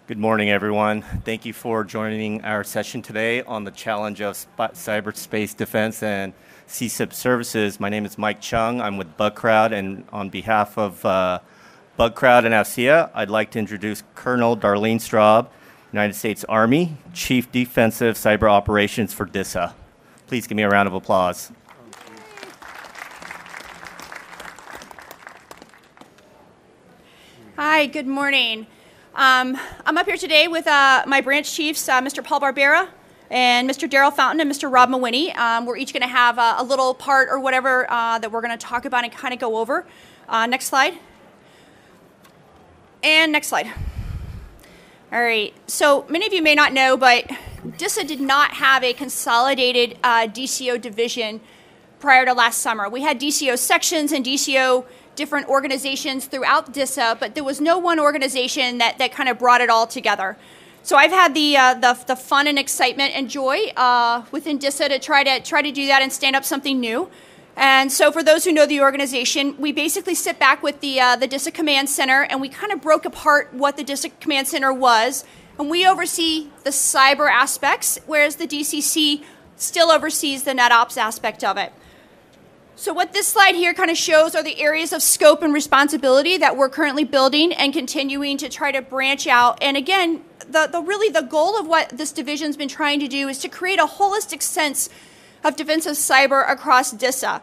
Good morning, everyone. Thank you for joining our session today on the challenge of cyberspace defense and CSSP services. My name is Mike Chung. I'm with BugCrowd, and on behalf of BugCrowd and AFCEA, I'd like to introduce Colonel Darlene Straub, United States Army, Chief Defensive Cyber Operations for DISA. Please give me a round of applause. Hi, good morning. I'm up here today with my branch chiefs, Mr. Paul Barbera and Mr. Darrell Fountain and Mr. Rob Mawhinney. We're each going to have a little part or whatever that we're going to talk about and kind of go over. Next slide. And next slide. All right. So many of you may not know, but DISA did not have a consolidated DCO division prior to last summer. We had DCO sections and DCO different organizations throughout DISA, but there was no one organization that kind of brought it all together. So I've had the fun and excitement and joy within DISA to try to do that and stand up something new. And so for those who know the organization, we basically sit back with the DISA Command Center, and we kind of broke apart what the DISA Command Center was, and we oversee the cyber aspects, whereas the DCC still oversees the NetOps aspect of it. So what this slide here kind of shows are the areas of scope and responsibility that we're currently building and continuing to try to branch out. And again, the goal of what this division's been trying to do is to create a holistic sense of defensive cyber across DISA.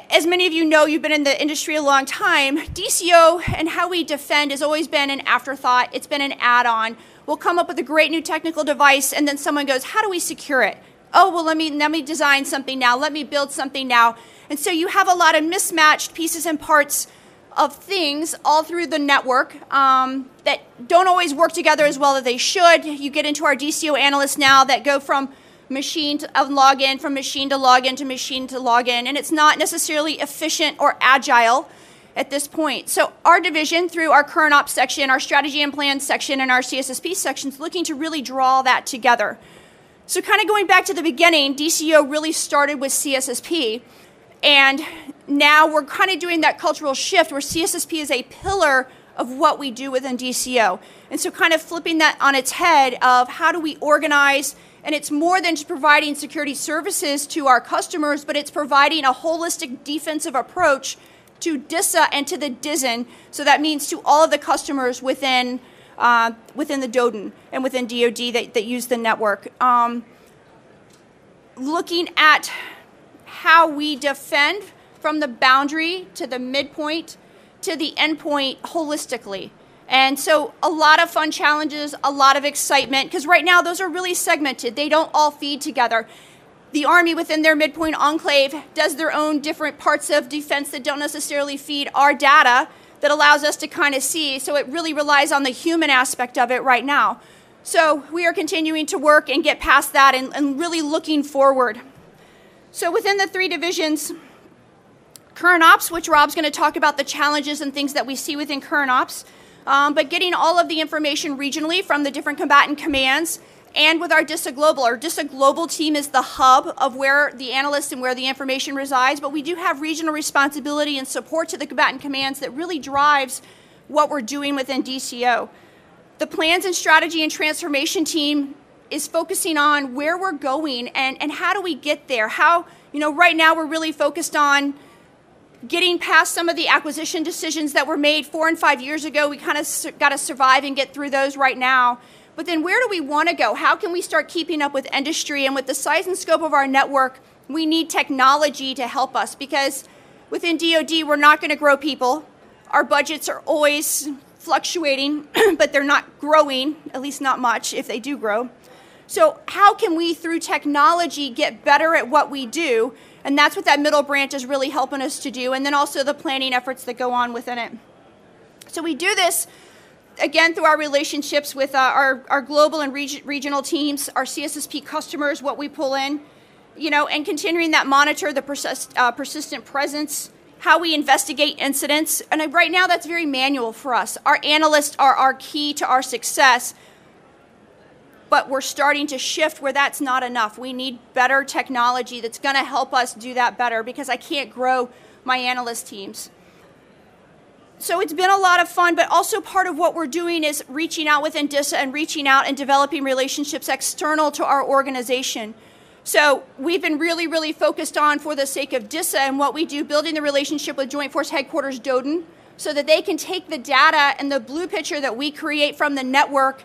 As many of you know, you've been in the industry a long time, DCO and how we defend has always been an afterthought. It's been an add-on. We'll come up with a great new technical device, and then someone goes, how do we secure it? Oh, well, let me design something now. Let me build something now. And so you have a lot of mismatched pieces and parts of things all through the network that don't always work together as well as they should. You get into our DCO analysts now that go from machine to login, from machine to login to machine to login, and it's not necessarily efficient or agile at this point. So our division, through our current ops section, our strategy and plan section, and our CSSP sections, looking to really draw that together. So kind of going back to the beginning, DCO really started with CSSP, and now we're kind of doing that cultural shift where CSSP is a pillar of what we do within DCO. And so kind of flipping that on its head of how do we organize, and it's more than just providing security services to our customers, but it's providing a holistic defensive approach to DISA and to the DISN. So that means to all of the customers within the DoDN and within DoD that use the network. Looking at how we defend from the boundary to the midpoint to the endpoint holistically. And so a lot of fun challenges, a lot of excitement, because right now those are really segmented. They don't all feed together. The Army within their midpoint enclave does their own different parts of defense that don't necessarily feed our data that allows us to kind of see. So it really relies on the human aspect of it right now. So we are continuing to work and get past that and really looking forward. So within the three divisions, current ops, which Rob's going to talk about the challenges and things that we see within current ops, but getting all of the information regionally from the different combatant commands, and with our DISA Global. Our DISA Global team is the hub of where the analysts and where the information resides, but we do have regional responsibility and support to the combatant commands that really drives what we're doing within DCO. The plans and strategy and transformation team is focusing on where we're going and how do we get there. How, right now we're really focused on getting past some of the acquisition decisions that were made 4 and 5 years ago. We kind of got to survive and get through those right now. But then where do we want to go? How can we start keeping up with industry? And with the size and scope of our network, we need technology to help us, because within DoD, we're not going to grow people. Our budgets are always fluctuating, but they're not growing, at least not much if they do grow. So how can we, through technology, get better at what we do? And that's what that middle branch is really helping us to do, and then also the planning efforts that go on within it. So we do this, again, through our relationships with our global and regional teams, our CSSP customers, what we pull in, and continuing that monitor, the persistent presence, how we investigate incidents. And right now, that's very manual for us. Our analysts are our key to our success, but we're starting to shift where that's not enough. We need better technology that's going to help us do that better, because I can't grow my analyst teams. So it's been a lot of fun, but also part of what we're doing is reaching out within DISA and reaching out and developing relationships external to our organization. So we've been really, really focused on, for the sake of DISA and what we do, building the relationship with Joint Force Headquarters Doden so that they can take the data and the blue picture that we create from the network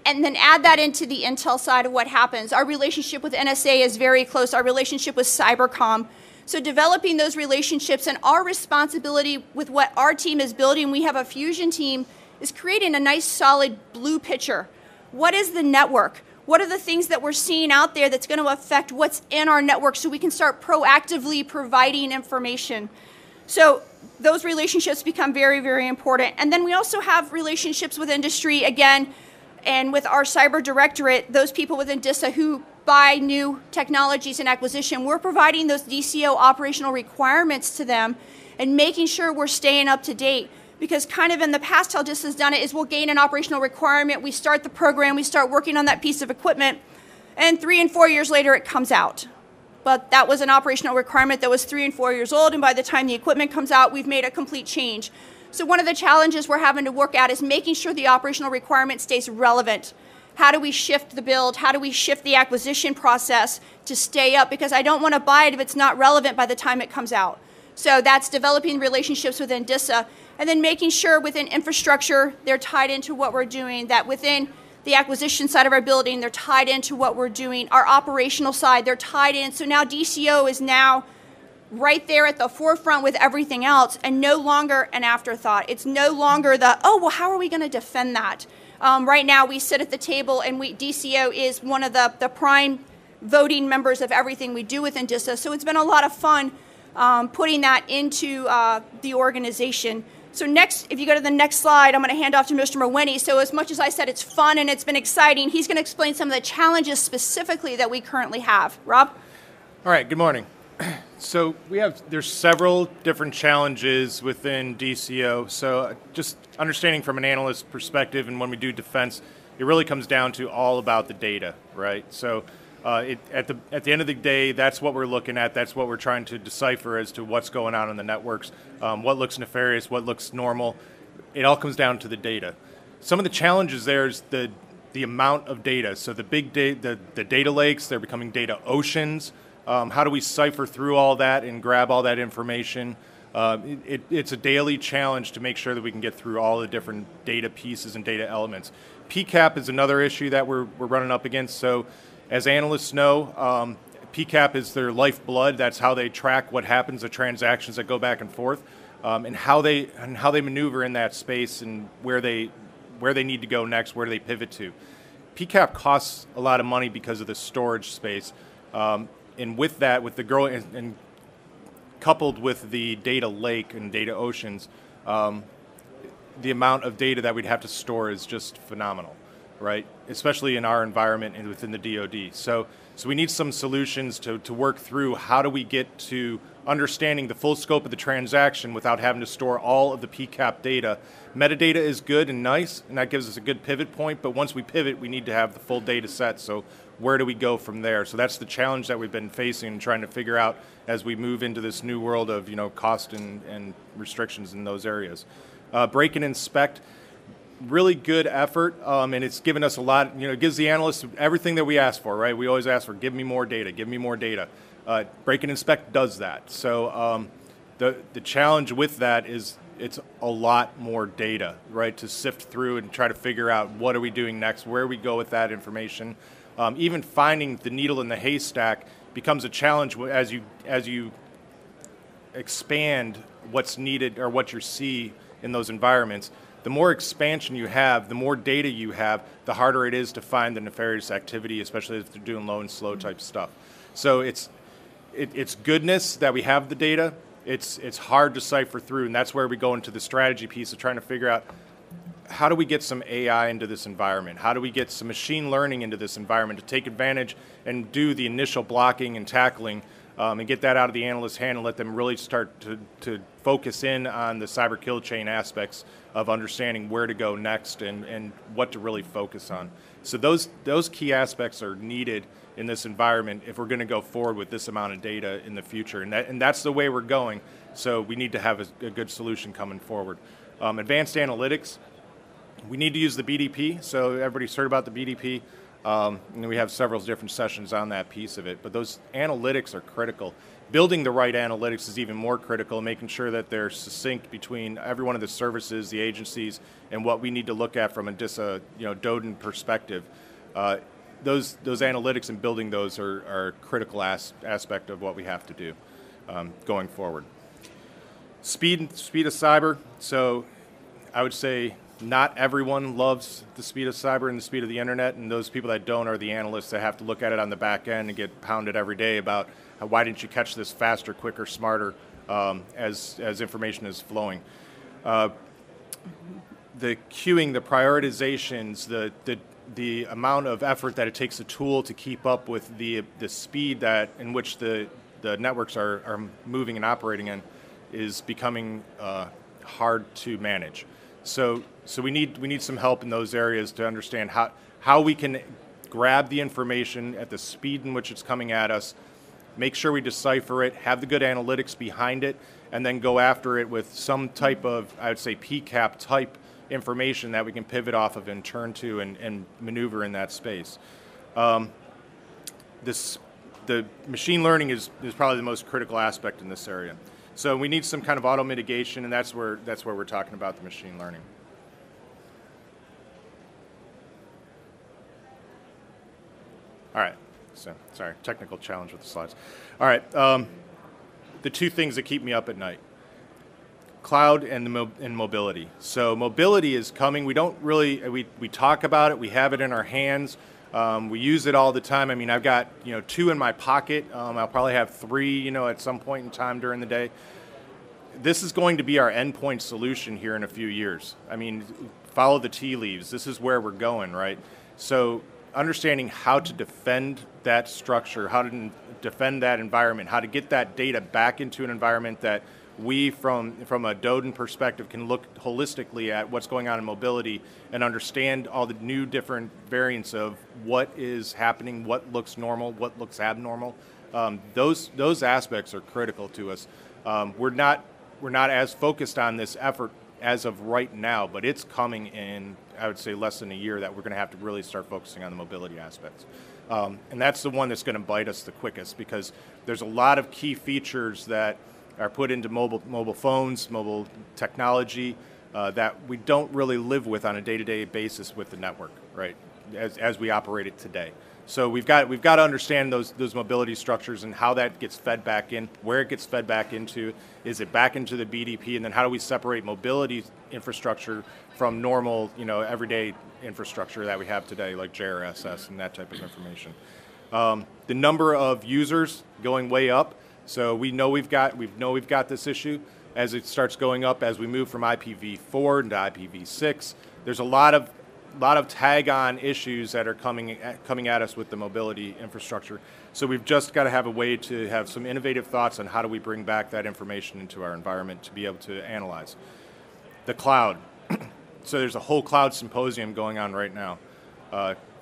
and then add that into the intel side of what happens. Our relationship with NSA is very close, our relationship with Cybercom. So developing those relationships and our responsibility with what our team is building, we have a fusion team, is creating a nice solid blue picture. What is the network? What are the things that we're seeing out there that's going to affect what's in our network so we can start proactively providing information? So those relationships become very, very important. And then we also have relationships with industry, again, and with our cyber directorate, those people within DISA who buy new technologies and acquisition. We're providing those DCO operational requirements to them and making sure we're staying up to date. Because kind of in the past how DISA has done it is we'll gain an operational requirement, we start the program, we start working on that piece of equipment, and 3 and 4 years later it comes out. But that was an operational requirement that was 3 and 4 years old, and by the time the equipment comes out, we've made a complete change. So one of the challenges we're having to work at is making sure the operational requirement stays relevant. How do we shift the build? How do we shift the acquisition process to stay up? Because I don't want to buy it if it's not relevant by the time it comes out. So that's developing relationships within DISA, and then making sure within infrastructure they're tied into what we're doing, that within the acquisition side of our building, they're tied into what we're doing. Our operational side, they're tied in. So now DCO is now right there at the forefront with everything else and no longer an afterthought. It's no longer the, oh, well, how are we going to defend that? Right now we sit at the table and DCO is one of the prime voting members of everything we do within DISA. So it's been a lot of fun putting that into the organization. So next, if you go to the next slide, I'm going to hand off to Mr. Mawhinney. So as much as I said it's fun and it's been exciting, he's going to explain some of the challenges specifically that we currently have. Rob? All right, good morning. So there's several different challenges within DCO. So just understanding from an analyst perspective, and when we do defense, it really comes down to all about the data, right? So at the end of the day, that's what we're looking at. That's what we're trying to decipher as to what's going on in the networks, what looks nefarious, what looks normal. It all comes down to the data. Some of the challenges there is the amount of data. So the big data, the data lakes, they're becoming data oceans. How do we cipher through all that and grab all that information? It's a daily challenge to make sure that we can get through all the different data pieces and data elements. PCAP is another issue that we're running up against. So as analysts know, PCAP is their lifeblood. That's how they track what happens, the transactions that go back and forth, and how they maneuver in that space and where they need to go next, where do they pivot to. PCAP costs a lot of money because of the storage space. And with that, with the growing and coupled with the data lake and data oceans, the amount of data that we'd have to store is just phenomenal, right? Especially in our environment and within the DoD. So we need some solutions to work through how do we get to understanding the full scope of the transaction without having to store all of the PCAP data. Metadata is good and nice, and that gives us a good pivot point, but once we pivot, we need to have the full data set. So where do we go from there? So that's the challenge that we've been facing and trying to figure out as we move into this new world of cost and restrictions in those areas. Break and inspect, really good effort, and it's given us a lot. It gives the analysts everything that we ask for, right? We always ask for, give me more data, give me more data. Break and inspect does that. So the challenge with that is it's a lot more data, right, to sift through and try to figure out what are we doing next, where we go with that information. Even finding the needle in the haystack becomes a challenge as you expand what's needed or what you see in those environments. The more expansion you have, the more data you have, the harder it is to find the nefarious activity, especially if they're doing low and slow type stuff. So it's goodness that we have the data. It's hard to cipher through, and that's where we go into the strategy piece of trying to figure out how do we get some AI into this environment? How do we get some machine learning into this environment to take advantage and do the initial blocking and tackling and get that out of the analyst's hand and let them really start to focus in on the cyber kill chain aspects of understanding where to go next and what to really focus on. So those key aspects are needed in this environment if we're going to go forward with this amount of data in the future. And that's the way we're going. So we need to have a good solution coming forward. Advanced analytics, we need to use the BDP, so everybody's heard about the BDP. And we have several different sessions on that piece of it, but those analytics are critical. Building the right analytics is even more critical, making sure that they're succinct between every one of the services, the agencies, and what we need to look at from a DISA, DODN perspective. Those analytics and building those are a critical aspect of what we have to do going forward. Speed of cyber, so I would say not everyone loves the speed of cyber and the speed of the internet, and those people that don't are the analysts that have to look at it on the back end and get pounded every day about why didn't you catch this faster, quicker, smarter as information is flowing. The queuing, the prioritizations, the amount of effort that it takes a tool to keep up with the speed in which the networks are moving and operating in is becoming hard to manage. So we need some help in those areas to understand how we can grab the information at the speed in which it's coming at us, make sure we decipher it, have the good analytics behind it, and then go after it with some type of, I would say, PCAP type information that we can pivot off of and turn to and maneuver in that space. The machine learning is probably the most critical aspect in this area. So we need some kind of auto mitigation, and that's where we're talking about the machine learning. All right, so sorry, technical challenge with the slides. All right, the two things that keep me up at night: cloud and mobility. So mobility is coming. We don't really we talk about it. We have it in our hands. We use it all the time. I mean, I've got 2 in my pocket. I'll probably have 3 at some point in time during the day. This is going to be our endpoint solution here in a few years. I mean, follow the tea leaves. This is where we're going, right? So understanding how to defend that structure, how to defend that environment, how to get that data back into an environment that we, from a DODN perspective, can look holistically at what's going on in mobility and understand all the new different variants of what is happening, what looks normal, what looks abnormal. Those aspects are critical to us. We're not as focused on this effort as of right now, but it's coming in, I would say, less than a year that we're going to have to really start focusing on the mobility aspects. And that's the one that's going to bite us the quickest, because there's a lot of key features that are put into mobile phones, mobile technology that we don't really live with on a day-to-day basis with the network, right? As we operate it today. So we've got to understand those mobility structures and how that gets fed back in, where it gets fed back into. Is it back into the BDP, and then how do we separate mobility infrastructure from normal, everyday infrastructure that we have today, like JRSS and that type of information. The number of users going way up. So we know we've got this issue as it starts going up as we move from IPv4 into IPv6. There's a lot of tag-on issues that are coming at us with the mobility infrastructure. So we've just got to have a way to have some innovative thoughts on how do we bring back that information into our environment to be able to analyze. The cloud. So there's a whole cloud symposium going on right now.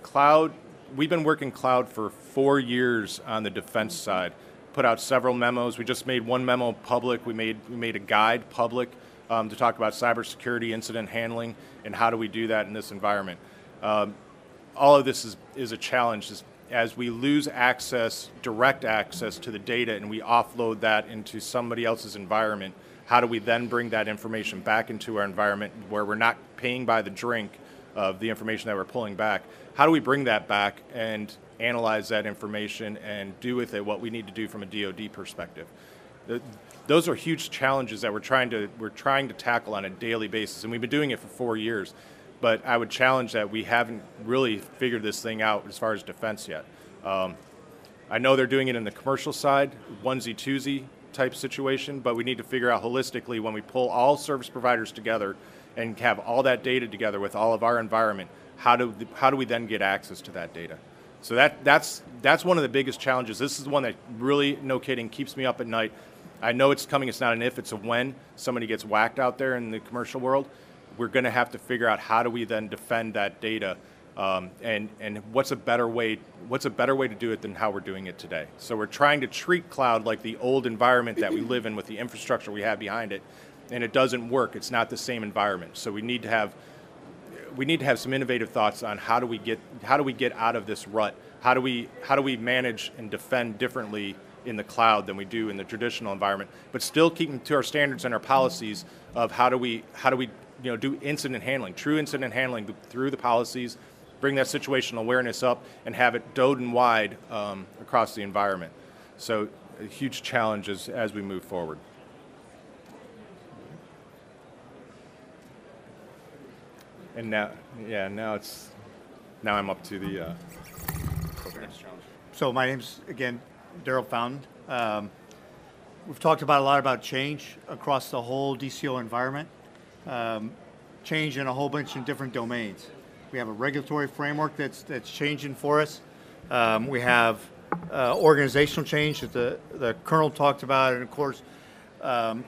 Cloud. We've been working cloud for 4 years on the defense side. Put out several memos. We just made one memo public. We made a guide public to talk about cybersecurity, incident handling, and how do we do that in this environment. All of this is a challenge as we lose direct access to the data, and we offload that into somebody else's environment. How do we then bring that information back into our environment where we're not paying by the drink of the information that we're pulling back? How do we bring that back and analyze that information and do with it what we need to do from a DoD perspective? Those are huge challenges that we're trying to tackle on a daily basis, and we've been doing it for 4 years. But I would challenge that we haven't really figured this thing out as far as defense yet. I know they're doing it in the commercial side, onesie-twosie type situation, but we need to figure out holistically when we pull all service providers together and have all that data together with all of our environment, how do we then get access to that data? So that's one of the biggest challenges. This is the one that really, no kidding, keeps me up at night. I know it's coming. It's not an if, it's a when somebody gets whacked out there in the commercial world. We're going to have to figure out how do we then defend that data, and what's a better way to do it than how we're doing it today. So we're trying to treat cloud like the old environment that we live in with the infrastructure we have behind it, and it doesn't work. It's not the same environment. So we need to have some innovative thoughts on how do we get out of this rut? How do we manage and defend differently in the cloud than we do in the traditional environment, but still keeping to our standards and our policies of how do we do incident handling, true incident handling through the policies, bring that situational awareness up, and have it dode and wide across the environment. So a huge challenge as we move forward. And now I'm up to the programs challenge. So my name's, again, Darrell Fountain. We've talked a lot about change across the whole DCO environment, change in a whole bunch of different domains. We have a regulatory framework that's changing for us. We have organizational change that the Colonel talked about, and of course,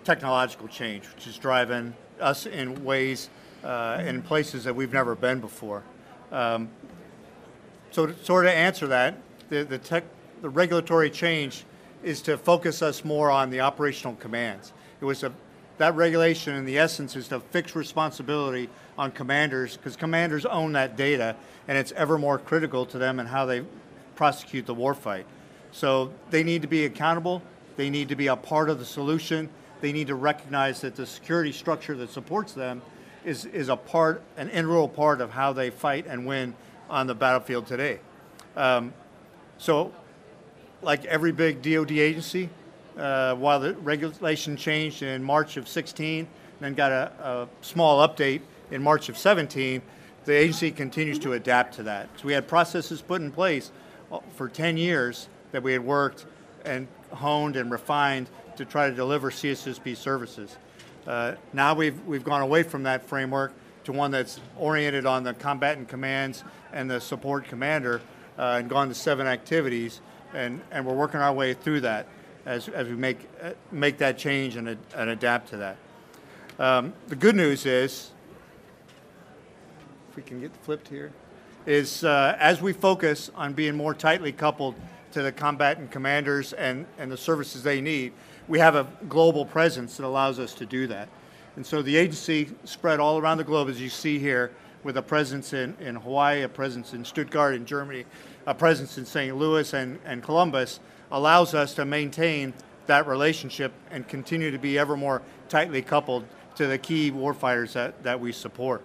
technological change, which is driving us in ways in places that we've never been before. So to sort of answer that, the regulatory change is to focus us more on the operational commands. That regulation, in the essence, is to fix responsibility on commanders, because commanders own that data, and it's ever more critical to them and how they prosecute the warfight. So they need to be accountable. They need to be a part of the solution. They need to recognize that the security structure that supports them is an integral part of how they fight and win on the battlefield today. So, like every big DoD agency, while the regulation changed in March of 16, then got a small update in March of 17, the agency continues to adapt to that. So we had processes put in place for 10 years that we had worked and honed and refined to try to deliver CSSP services. Now we've gone away from that framework to one that's oriented on the combatant commands and the support commander, and gone to 7 activities, and we're working our way through that as we make that change and adapt to that. The good news is, if we can get flipped here, is as we focus on being more tightly coupled to the combatant commanders and the services they need, we have a global presence that allows us to do that. And so the agency spread all around the globe, as you see here, with a presence in Hawaii, a presence in Stuttgart in Germany, a presence in St. Louis and Columbus, allows us to maintain that relationship and continue to be ever more tightly coupled to the key warfighters that we support.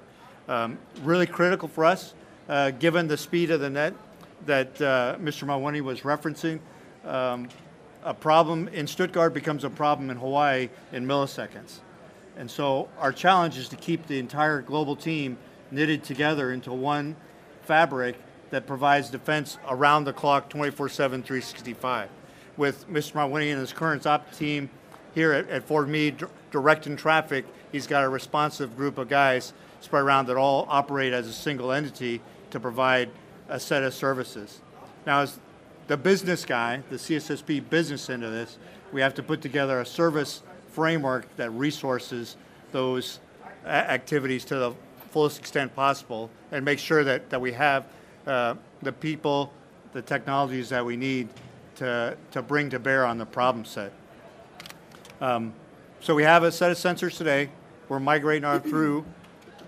Really critical for us, given the speed of the net that Mr. Mawhinney was referencing. A problem in Stuttgart becomes a problem in Hawaii in milliseconds. And so our challenge is to keep the entire global team knitted together into one fabric that provides defense around the clock, 24/7, 365. With Mr. Mawhinney and his current ops team here at Fort Meade directing traffic, he's got a responsive group of guys spread around that all operate as a single entity to provide a set of services. Now, as the business guy, the CSSP business end of this, we have to put together a service framework that resources those activities to the fullest extent possible and make sure that we have the people, the technologies that we need to bring to bear on the problem set. So we have a set of sensors today. We're migrating through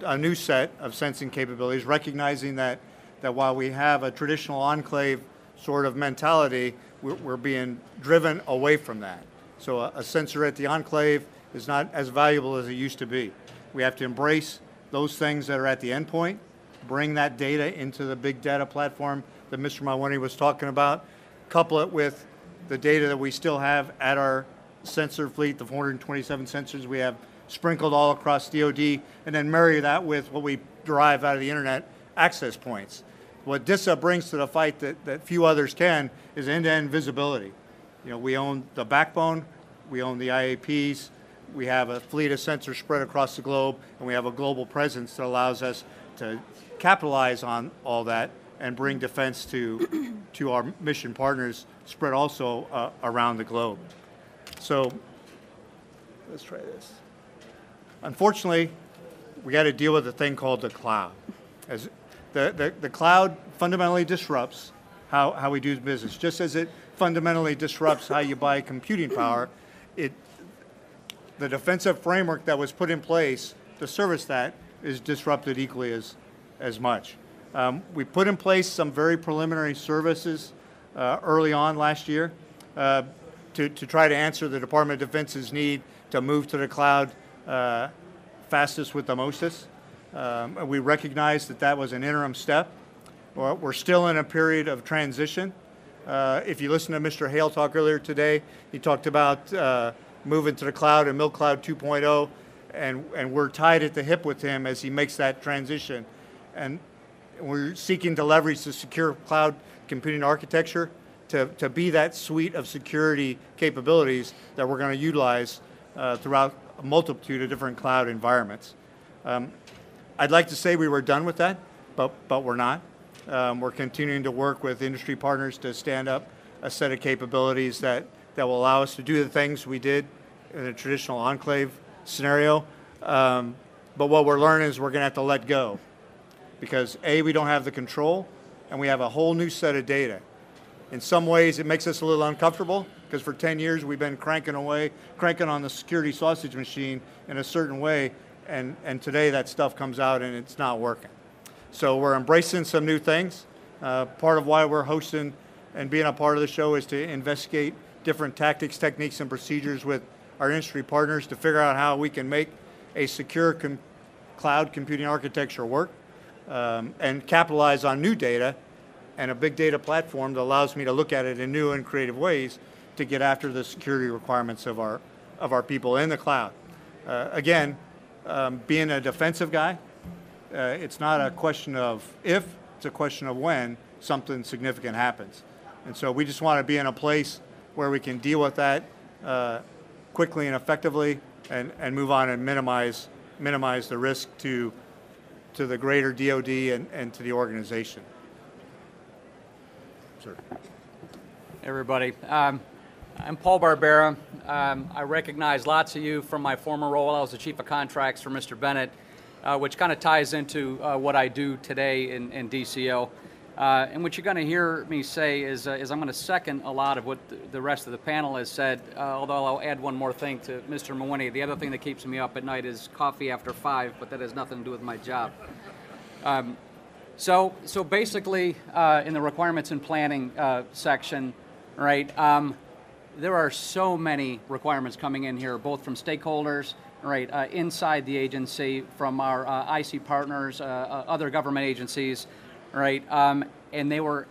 a new set of sensing capabilities, recognizing that while we have a traditional enclave sort of mentality, we're being driven away from that. So a sensor at the enclave is not as valuable as it used to be. We have to embrace those things that are at the endpoint, bring that data into the big data platform that Mr. Mawhinney was talking about, couple it with the data that we still have at our sensor fleet, the 427 sensors we have sprinkled all across DoD, and then marry that with what we derive out of the internet access points. What DISA brings to the fight that few others can is end-to-end visibility. You know, we own the backbone, we own the IAPs, we have a fleet of sensors spread across the globe, and we have a global presence that allows us to capitalize on all that and bring defense to our mission partners spread also around the globe. So let's try this. Unfortunately, we got to deal with a thing called the cloud. As the cloud fundamentally disrupts how we do business. Just as it fundamentally disrupts how you buy computing power, the defensive framework that was put in place to service that is disrupted equally as much. We put in place some very preliminary services early on last year to try to answer the Department of Defense's need to move to the cloud fastest with the mostest. We recognize that that was an interim step. We're still in a period of transition. If you listen to Mr. Hale talk earlier today, he talked about moving to the cloud and Milk Cloud 2.0, and we're tied at the hip with him as he makes that transition. And we're seeking to leverage the secure cloud computing architecture to be that suite of security capabilities that we're going to utilize throughout a multitude of different cloud environments. I'd like to say we were done with that, but we're not. We're continuing to work with industry partners to stand up a set of capabilities that will allow us to do the things we did in a traditional enclave scenario. But what we're learning is we're going to have to let go because A, we don't have the control, and we have a whole new set of data. In some ways, it makes us a little uncomfortable because for 10 years we've been cranking on the security sausage machine in a certain way, and today that stuff comes out and it's not working. So we're embracing some new things. Part of why we're hosting and being a part of the show is to investigate different tactics, techniques, and procedures with our industry partners to figure out how we can make a secure cloud computing architecture work and capitalize on new data and a big data platform that allows me to look at it in new and creative ways to get after the security requirements of our people in the cloud. Again, being a defensive guy, it's not a question of if, it's a question of when something significant happens. And so we just want to be in a place where we can deal with that quickly and effectively and move on and minimize the risk to the greater DoD and to the organization. Sir. Everybody. I'm Paul Barbera. I recognize lots of you from my former role. I was the Chief of Contracts for Mr. Bennett, which kind of ties into what I do today in DCO. And what you're going to hear me say is I'm going to second a lot of what the rest of the panel has said, although I'll add one more thing to Mr. Mawhinney. The other thing that keeps me up at night is coffee after 5, but that has nothing to do with my job. So basically, in the requirements and planning section, right, there are so many requirements coming in here, both from stakeholders, right, inside the agency, from our IC partners, other government agencies, right, and they were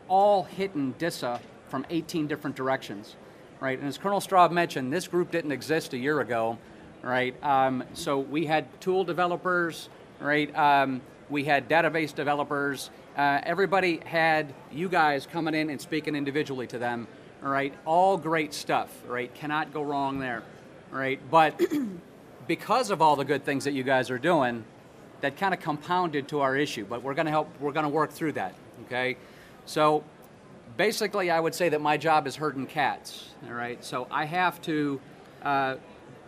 all hitting DISA from 18 different directions, right, and as Colonel Straub mentioned, this group didn't exist a year ago, right, so we had tool developers, right, we had database developers, everybody had you guys coming in and speaking individually to them, all right, all great stuff, right, cannot go wrong there, right, but because of all the good things that you guys are doing, that kind of compounded to our issue, but we're going to work through that, okay? So basically I would say that my job is herding cats, all right? So I have to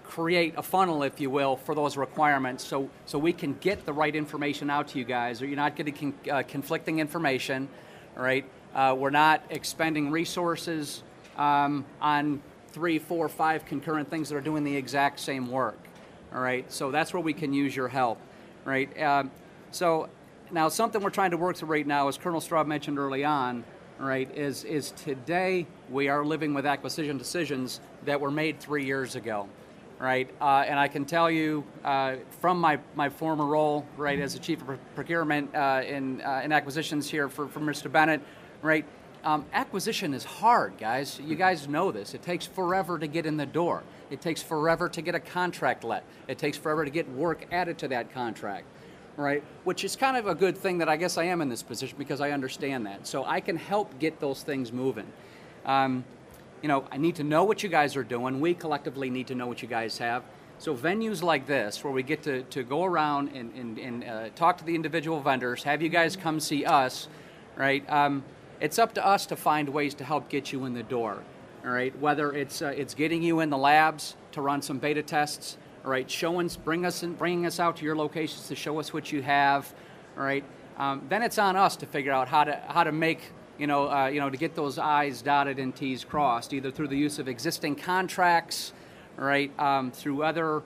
create a funnel, if you will, for those requirements so we can get the right information out to you guys, or you're not getting conflicting information, all right? We're not expending resources on 3, 4, 5 concurrent things that are doing the exact same work, all right? So that's where we can use your help. Right. So now something we're trying to work through right now, as Colonel Straub mentioned early on, right, is today we are living with acquisition decisions that were made 3 years ago, right? And I can tell you from my former role, right, as the Chief of Procurement in acquisitions here for Mr. Bennett, right, acquisition is hard, guys. You guys know this. It takes forever to get in the door. It takes forever to get a contract let. It takes forever to get work added to that contract, right? Which is kind of a good thing that I guess I am in this position because I understand that. So I can help get those things moving. You know, I need to know what you guys are doing. We collectively need to know what you guys have. So venues like this, where we get to go around and talk to the individual vendors, have you guys come see us, right? It's up to us to find ways to help get you in the door. All right, whether it's getting you in the labs to run some beta tests, all right, bringing us out to your locations to show us what you have, all right. Then it's on us to figure out how to make to get those I's dotted and T's crossed, either through the use of existing contracts, right, through other,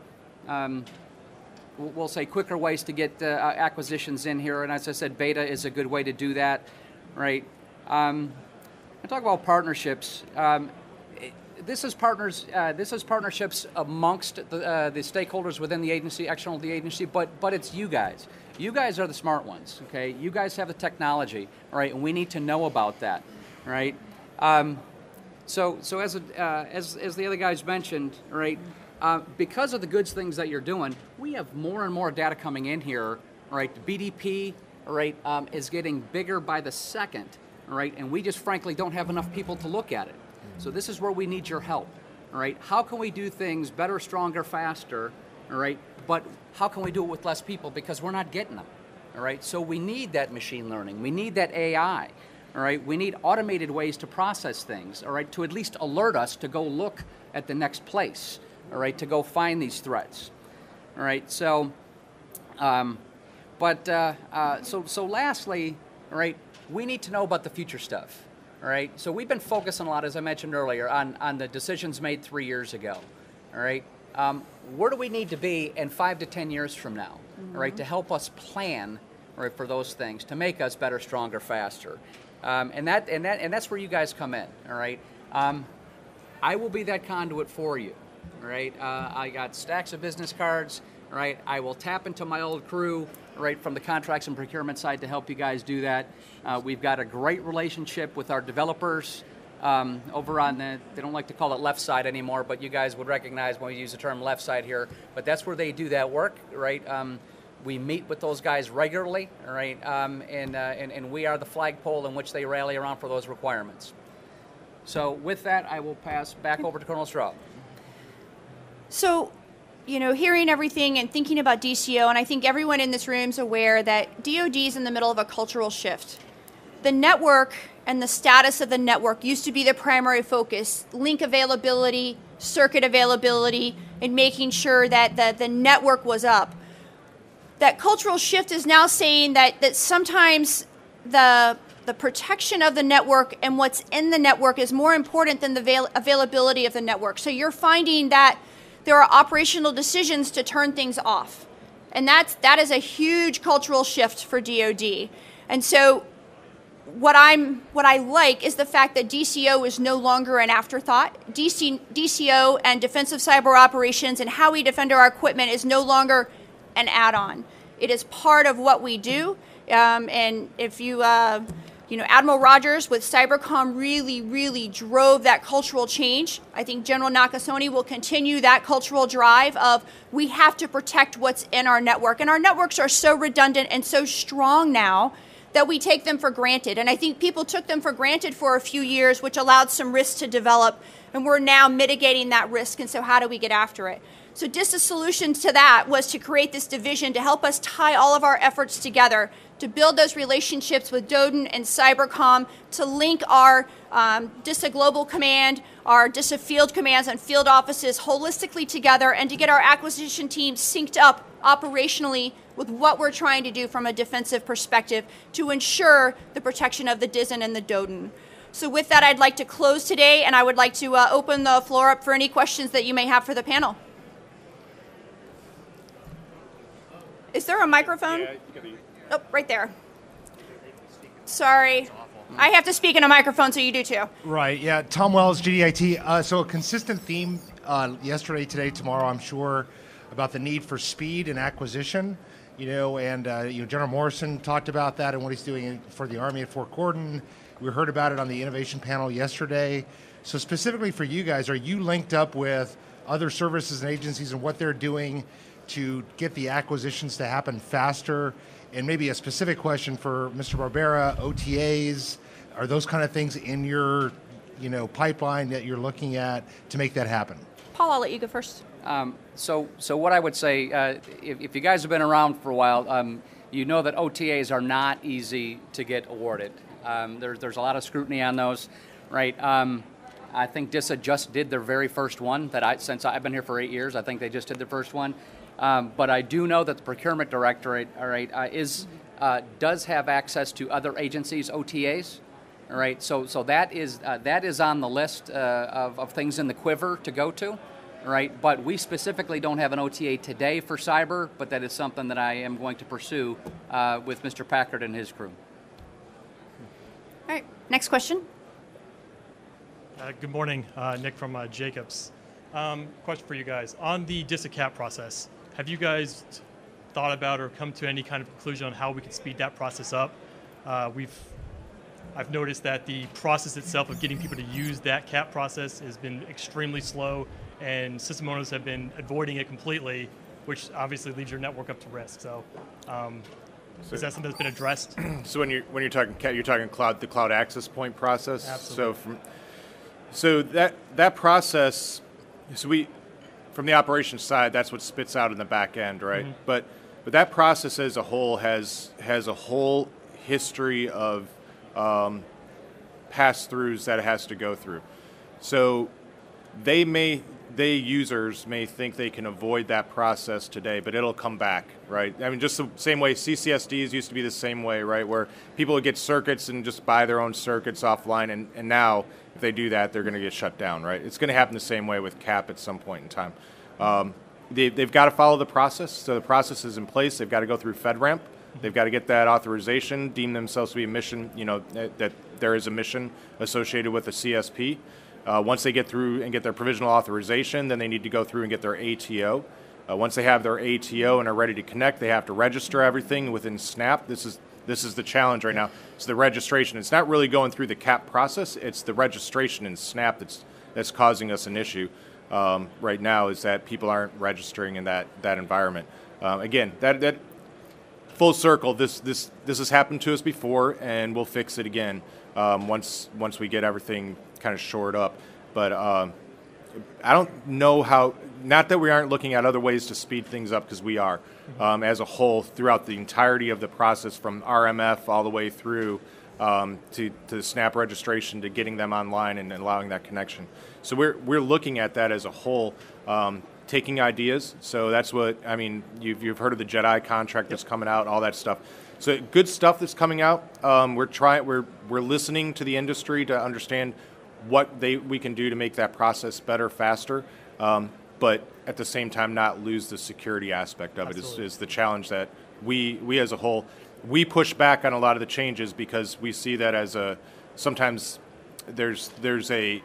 we'll say, quicker ways to get acquisitions in here. And as I said, beta is a good way to do that, right? I talk about partnerships. This is partnerships amongst the stakeholders within the agency, external to the agency, but it's you guys. You guys are the smart ones, okay? You guys have the technology, all right, and we need to know about that, right? So as the other guys mentioned, right, because of the good things that you're doing, we have more and more data coming in here, right? BDP, right, is getting bigger by the second, right, and we just frankly don't have enough people to look at it. So this is where we need your help, all right? How can we do things better, stronger, faster, all right? But how can we do it with less people? Because we're not getting them, all right? So we need that machine learning. We need that AI, all right? We need automated ways to process things, all right, to at least alert us to go look at the next place, all right, to go find these threats, all right? So, so lastly, all right, we need to know about the future stuff. All right, so we've been focusing a lot, as I mentioned earlier, on the decisions made 3 years ago. All right, where do we need to be in 5 to 10 years from now? All right, to help us plan, all right, for those things, to make us better, stronger, faster, and that's where you guys come in. All right, I will be that conduit for you. All right, I got stacks of business cards. All right, I will tap into my old crew, right, from the contracts and procurement side to help you guys do that. We've got a great relationship with our developers over on they don't like to call it left side anymore, but you guys would recognize when we use the term left side here, but that's where they do that work, right? We meet with those guys regularly, all right, and we are the flagpole in which they rally around for those requirements. So with that, I will pass back over to Colonel Straub. So, you know, hearing everything and thinking about DCO, and I think everyone in this room is aware that DoD is in the middle of a cultural shift. The network and the status of the network used to be the primary focus, link availability, circuit availability, and making sure that the network was up. That cultural shift is now saying that sometimes the protection of the network and what's in the network is more important than the availability of the network. So you're finding that there are operational decisions to turn things off. And that is a huge cultural shift for DoD. And so what I like is the fact that DCO is no longer an afterthought. DCO and defensive cyber operations and how we defend our equipment is no longer an add-on. It is part of what we do. And if you Admiral Rogers with Cybercom really drove that cultural change. I think General Nakasone will continue that cultural drive of we have to protect what's in our network. And our networks are so redundant and so strong now that we take them for granted. And I think people took them for granted for a few years, which allowed some risks to develop. And we're now mitigating that risk. And so how do we get after it? So DISA's solution to that was to create this division to help us tie all of our efforts together, to build those relationships with DoD and Cybercom, to link our DISA Global Command, our DISA Field Commands and field offices holistically together, and to get our acquisition teams synced up operationally with what we're trying to do from a defensive perspective to ensure the protection of the DISN and the DoD. So with that, I'd like to close today, and I would like to open the floor up for any questions that you may have for the panel. Is there a microphone? Oh, right there. Sorry. I have to speak in a microphone, so you do too. Right, yeah. Tom Wells, GDIT. So a consistent theme yesterday, today, tomorrow, I'm sure, about the need for speed and acquisition. General Morrison talked about that and what he's doing for the Army at Fort Gordon. We heard about it on the innovation panel yesterday. So specifically for you guys, are you linked up with other services and agencies and what they're doing to get the acquisitions to happen faster? And maybe a specific question for Mr. Barbera, OTAs, are those kind of things in your pipeline that you're looking at to make that happen? Paul, I'll let you go first. So what I would say, if you guys have been around for a while, you know that OTAs are not easy to get awarded. There's a lot of scrutiny on those, right? I think DISA just did their very first one since I've been here for 8 years. I think they just did their first one. But I do know that the procurement directorate, all right, does have access to other agencies' OTAs, all right. So that is on the list of things in the quiver to go to, right? But we specifically don't have an OTA today for cyber, but that is something that I am going to pursue with Mr. Packard and his crew. All right, next question. Good morning, Nick from Jacobs. Question for you guys. On the DISA cap process, have you guys thought about or come to any kind of conclusion on how we can speed that process up? I've noticed that the process itself of getting people to use that cap process has been extremely slow, and system owners have been avoiding it completely, which obviously leaves your network up to risk. So, is that something that's been addressed? So when you're talking cap, you're talking the cloud access point process. Absolutely. So that process. So from the operations side, that's what spits out in the back end, right? Mm-hmm. But that process as a whole has a whole history of pass-throughs that it has to go through. So users may think they can avoid that process today, but it'll come back, right? I mean, just the same way CCSDs used to be the same way, right? Where people would get circuits and just buy their own circuits offline, and now if they do that, they're going to get shut down, right? It's going to happen the same way with CAP at some point in time. They've got to follow the process. So the process is in place. They've got to go through FedRAMP. They've got to get that authorization, deem themselves to be a mission, that there is a mission associated with a CSP. Once they get through and get their provisional authorization, then they need to go through and get their ATO. Once they have their ATO and are ready to connect, they have to register everything within SNAP. This is the challenge right now. It's the registration. It's not really going through the CAP process. It's the registration in SNAP that's causing us an issue right now, is that people aren't registering in that environment. Again, that full circle. This has happened to us before, and we'll fix it again once we get everything kind of shored up. But I don't know how. Not that we aren't looking at other ways to speed things up, because we are, as a whole, throughout the entirety of the process, from RMF all the way through to the SNAP registration, to getting them online and allowing that connection. So we're looking at that as a whole, taking ideas. So that's what I mean. You've heard of the JEDI contract that's coming out, all that stuff. So good stuff that's coming out. We're listening to the industry to understand what we can do to make that process better, faster. But at the same time, not lose the security aspect of Absolutely. it is the challenge that we as a whole, we push back on a lot of the changes, because we see that as sometimes there's an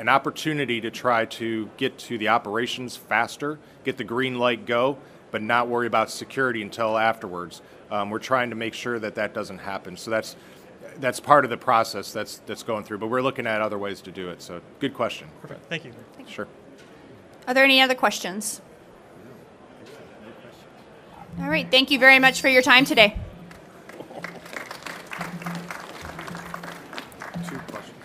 opportunity to try to get to the operations faster, get the green light go, but not worry about security until afterwards. We're trying to make sure that doesn't happen. So that's part of the process that's going through, but we're looking at other ways to do it. So good question. Perfect. Thank you. Sure. Are there any other questions? All right, thank you very much for your time today. 2 questions.